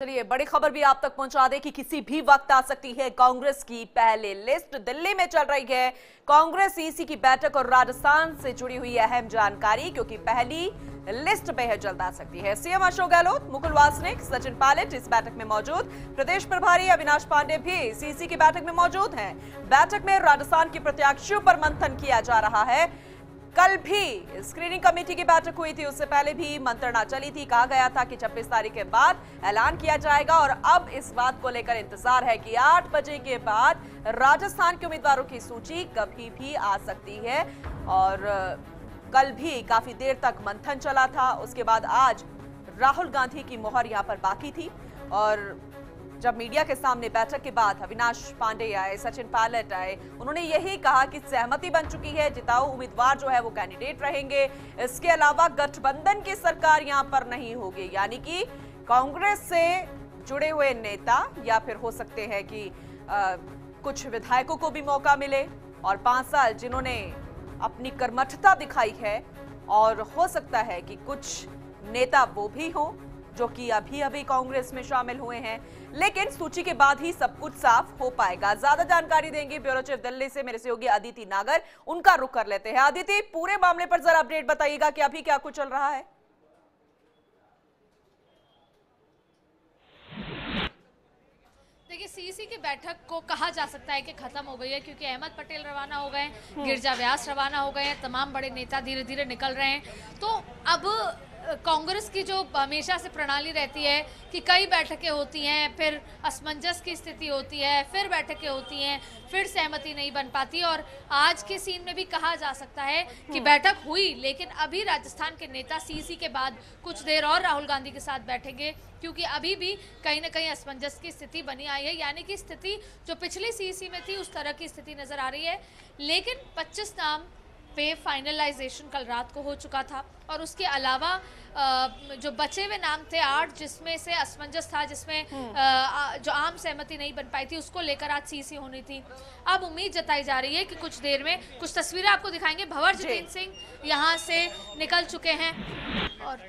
चलिए बड़ी खबर भी आप तक पहुंचा दें कि किसी भी वक्त आ सकती है कांग्रेस की पहली लिस्ट। दिल्ली में चल रही है कांग्रेस सीसी की बैठक और राजस्थान से जुड़ी हुई अहम जानकारी, क्योंकि पहली लिस्ट बेहद जल्द आ सकती है। सीएम अशोक गहलोत, मुकुल वासनिक, सचिन पायलट इस बैठक में मौजूद। प्रदेश प्रभारी अविनाश पांडे भी सीसी की बैठक में मौजूद हैं। बैठक में राजस्थान के प्रत्याशियों पर मंथन किया जा रहा है। कल भी स्क्रीनिंग कमेटी की बैठक हुई थी, उससे पहले भी मंत्रणा चली थी। कहा गया था कि 26 तारीख के बाद ऐलान किया जाएगा और अब इस बात को लेकर इंतजार है कि 8 बजे के बाद राजस्थान के उम्मीदवारों की सूची कभी भी आ सकती है। और कल भी काफी देर तक मंथन चला था। उसके बाद आज राहुल गांधी की मोहर यहां पर बाकी थी और जब मीडिया के सामने बैठक के बाद अविनाश पांडे आए, सचिन पायलट आए, उन्होंने यही कहा कि सहमति बन चुकी है, जिताऊ उम्मीदवार जो है वो कैंडिडेट रहेंगे। इसके अलावा गठबंधन की सरकार यहां पर नहीं होगी, यानी कि कांग्रेस से जुड़े हुए नेता या फिर हो सकते हैं कि कुछ विधायकों को भी मौका मिले और 5 साल जिन्होंने अपनी कर्मठता दिखाई है, और हो सकता है कि कुछ नेता वो भी हों जो कि अभी कांग्रेस में शामिल हुए हैं। लेकिन सूची के बाद ही सब कुछ साफ हो पाएगा। ज्यादा जानकारी देंगे ब्यूरो चीफ दिल्ली से मेरे सहयोगी अदिति नागर, उनका रुख कर लेते हैं। अदिति, पूरे मामले पर जरा अपडेट बताइएगा कि अभी क्या कुछ चल रहा है। देखिए, सीसी की बैठक को कहा जा सकता है कि खत्म हो गई है, क्योंकि अहमद पटेल रवाना हो गए हैं, गिरजा व्यास रवाना हो गए हैं, तमाम बड़े नेता धीरे धीरे निकल रहे हैं। तो अब कांग्रेस की जो हमेशा से प्रणाली रहती है कि कई बैठकें होती हैं, फिर असमंजस की स्थिति होती है, फिर बैठकें होती हैं, फिर सहमति नहीं बन पाती। और आज के सीन में भी कहा जा सकता है कि बैठक हुई, लेकिन अभी राजस्थान के नेता सीसी के बाद कुछ देर और राहुल गांधी के साथ बैठेंगे, क्योंकि अभी भी कहीं ना कहीं असमंजस की स्थिति बनी आई है। यानी कि स्थिति जो पिछली सीसी में थी उस तरह की स्थिति नजर आ रही है। लेकिन 25 नाम पे फाइनलाइजेशन कल रात को हो चुका था, और उसके अलावा जो बचे हुए नाम थे 8, जिसमें से असमंजस था, जिसमें जो आम सहमति नहीं बन पाई थी, उसको लेकर आज सीसी होनी थी। अब उम्मीद जताई जा रही है कि कुछ देर में कुछ तस्वीरें आपको दिखाएंगे। भंवर जितेंद्र सिंह यहाँ से निकल चुके हैं। और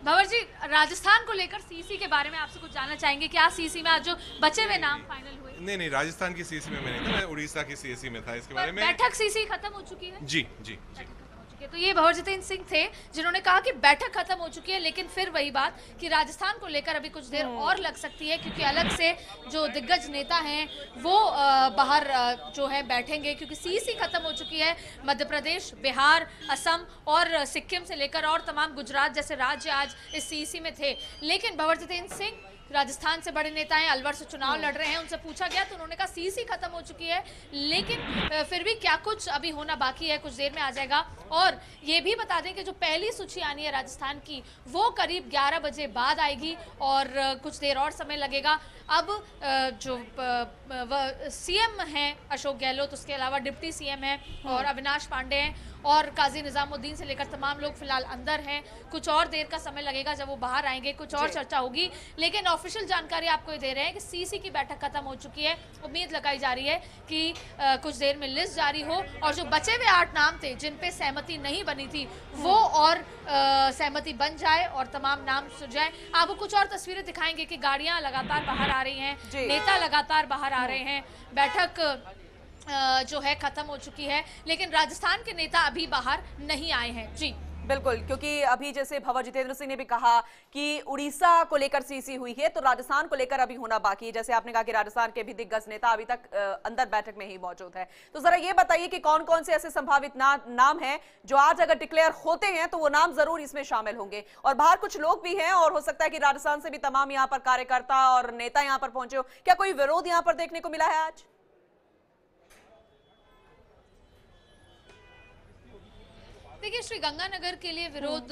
भंवर जी, राजस्थान को लेकर सीसी के बारे में आपसे कुछ जानना चाहेंगे। क्या सीसी में आज जो बचे हुए नाम फाइनल हुए? नहीं, राजस्थान की सीसी में मैं नहीं था, मैं उड़ीसा की सीसी में था। इसके बारे में बैठक सीसी खत्म हो चुकी है? जी जी जी। तो ये भंवर जितेंद्र सिंह थे जिन्होंने कहा कि बैठक खत्म हो चुकी है, लेकिन फिर वही बात कि राजस्थान को लेकर अभी कुछ देर और लग सकती है, क्योंकि अलग से जो दिग्गज नेता हैं वो बाहर जो है बैठेंगे, क्योंकि सीसी खत्म हो चुकी है। मध्य प्रदेश, बिहार, असम और सिक्किम से लेकर और तमाम गुजरात जैसे राज्य आज इस सीसी में थे। लेकिन भंवर जितेंद्र सिंह राजस्थान से बड़े नेता हैं, अलवर से चुनाव लड़ रहे हैं, उनसे पूछा गया तो उन्होंने कहा सीसी खत्म हो चुकी है, लेकिन फिर भी क्या कुछ अभी होना बाकी है, कुछ देर में आ जाएगा। और ये भी बता दें कि जो पहली सूची आनी है राजस्थान की, वो करीब 11 बजे बाद आएगी और कुछ देर और समय लगेगा। अब जो सीएम हैं अशोक गहलोत, उसके अलावा डिप्टी सीएम हैं और अविनाश पांडे हैं, और काजी निजामुद्दीन से लेकर तमाम लोग फिलहाल अंदर हैं। कुछ और देर का समय लगेगा, जब वो बाहर आएंगे कुछ और चर्चा होगी। लेकिन ऑफिशियल जानकारी आपको ये दे रहे हैं कि सीसी की बैठक खत्म हो चुकी है। उम्मीद लगाई जा रही है कि कुछ देर में लिस्ट जारी हो और जो बचे हुए 8 नाम थे जिन पे सहमति नहीं बनी थी, वो और सहमति बन जाए और तमाम नाम सुन जाए। आपको कुछ और तस्वीरें दिखाएंगे कि गाड़ियां लगातार बाहर आ रही हैं, नेता लगातार बाहर आ रहे हैं। बैठक जो है खत्म हो चुकी है, लेकिन राजस्थान के नेता अभी बाहर नहीं आए हैं। जी बिल्कुल, क्योंकि अभी जैसे भंवर जितेंद्र सिंह ने भी कहा कि उड़ीसा को लेकर सीसी हुई है, तो राजस्थान को लेकर अभी होना बाकी है। जैसे आपने कहा कि राजस्थान के भी दिग्गज नेता अभी तक अंदर बैठक में ही मौजूद है। तो जरा ये बताइए कि कौन कौन से ऐसे संभावित नाम हैं जो आज अगर डिक्लेयर होते हैं तो वो नाम जरूर इसमें शामिल होंगे, और बाहर कुछ लोग भी हैं और हो सकता है कि राजस्थान से भी तमाम यहाँ पर कार्यकर्ता और नेता यहाँ पर पहुंचे हो। क्या कोई विरोध यहाँ पर देखने को मिला है आज? देखिए, श्री गंगानगर के लिए विरोध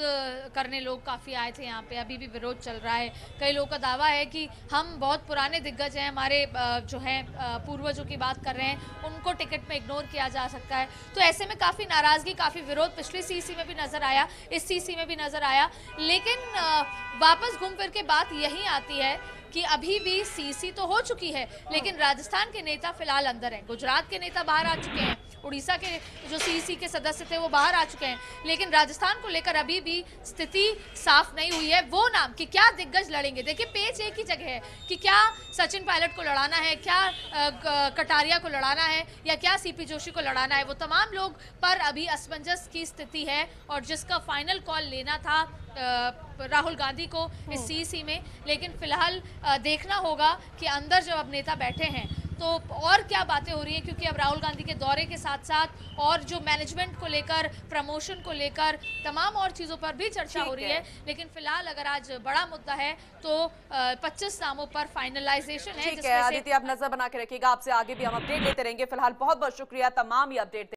करने लोग काफ़ी आए थे यहाँ पे, अभी भी विरोध चल रहा है। कई लोगों का दावा है कि हम बहुत पुराने दिग्गज हैं, हमारे जो है पूर्वजों की बात कर रहे हैं, उनको टिकट में इग्नोर किया जा सकता है। तो ऐसे में काफ़ी नाराज़गी, काफ़ी विरोध पिछली सीसी में भी नज़र आया, इस सीसी में भी नज़र आया। लेकिन वापस घूम फिर के बात यही आती है कि अभी भी सीसी तो हो चुकी है, लेकिन राजस्थान के नेता फिलहाल अंदर हैं, गुजरात के नेता बाहर आ चुके हैं उड़ीसा के जो सीईसी के सदस्य थे वो बाहर आ चुके हैं, लेकिन राजस्थान को लेकर अभी भी स्थिति साफ नहीं हुई है। वो नाम कि क्या दिग्गज लड़ेंगे, देखिए पेच एक ही जगह है कि क्या सचिन पायलट को लड़ाना है, क्या कटारिया को लड़ाना है या क्या सीपी जोशी को लड़ाना है, वो तमाम लोग पर अभी असमंजस की स्थिति है। और जिसका फाइनल कॉल लेना था राहुल गांधी को इस सीईसी में, लेकिन फिलहाल देखना होगा कि अंदर जब अब नेता बैठे हैं तो और क्या बातें हो रही हैं, क्योंकि अब राहुल गांधी के दौरे के साथ साथ और जो मैनेजमेंट को लेकर, प्रमोशन को लेकर, तमाम और चीज़ों पर भी चर्चा हो रही है। लेकिन फिलहाल अगर आज बड़ा मुद्दा है तो 25 नामों पर फाइनलाइजेशन है। ठीक है आदित्य, आप नजर बना के रखिएगा, आपसे आगे भी हम अपडेट लेते रहेंगे। फिलहाल बहुत बहुत शुक्रिया तमाम ये अपडेट